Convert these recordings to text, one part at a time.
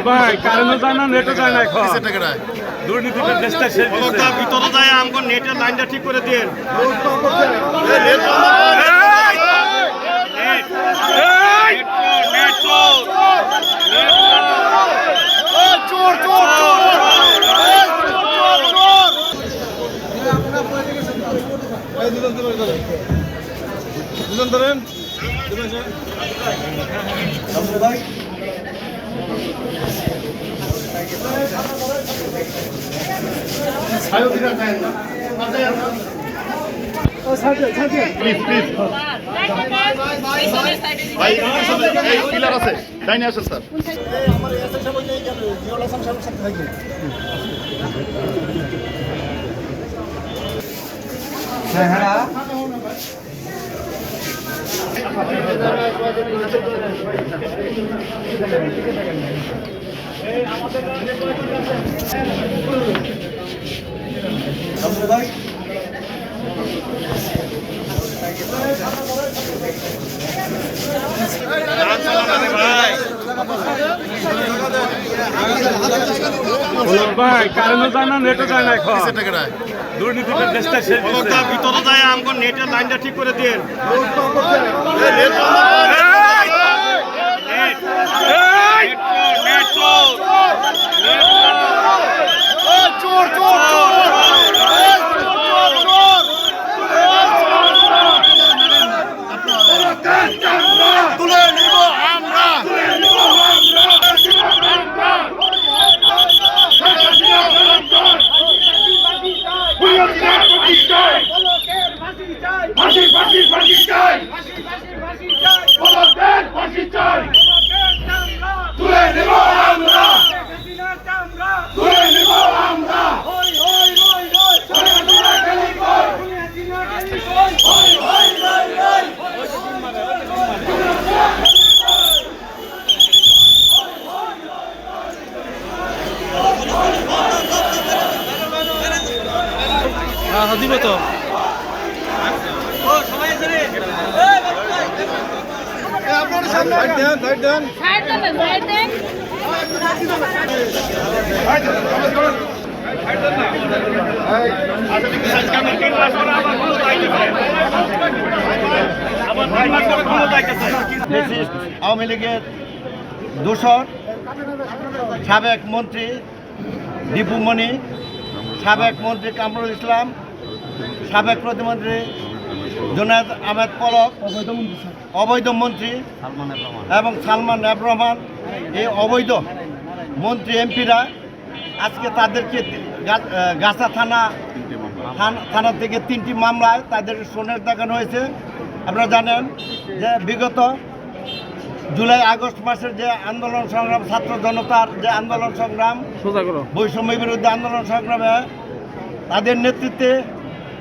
ভাই কারেন্টও যায় না নেটও যায় না এখন দুর্নীতিতে দেশটা শেষ ভিতরে যায় আমগো নেটের লাইনটা ঠিক করে দেন। দুজন ধরেন ভাই এই পিলার আছে ডাইনে আসেন স্যার। ভাই কারেন্টও যায় না নেটও যায় না এখন দুর্নীতিতে দেশটা শেষ ভিতরে যায় আমগো নেটের লাইনটা ঠিক করে দেন। দিব তো আওয়ামী লীগের দোসর সাবেক মন্ত্রী দীপু মনি, সাবেক মন্ত্রী কামরুল ইসলাম, সাবেক প্রতিমন্ত্রী জুনায়েদ আহমেদ পলক, অবৈধ মন্ত্রী এবং সালমান এফ রহমান, এই অবৈধ মন্ত্রী এমপিরা আজকে তাদেরকে গাছা থানা থেকে 3টি মামলায় তাদের সোনের দেখানো হয়েছে। আপনারা জানেন যে বিগত জুলাই আগস্ট মাসের যে আন্দোলন সংগ্রাম, ছাত্র জনতার যে আন্দোলন সংগ্রাম, বৈষম্য বিরুদ্ধে আন্দোলন সংগ্রামে তাদের নেতৃত্বে,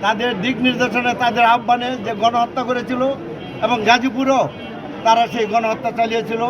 তাদের দিক নির্দেশনে, তাদের আহ্বানে যে গণহত্যা করেছিল এবং গাজীপুরেও তারা সেই গণহত্যা চালিয়েছিল।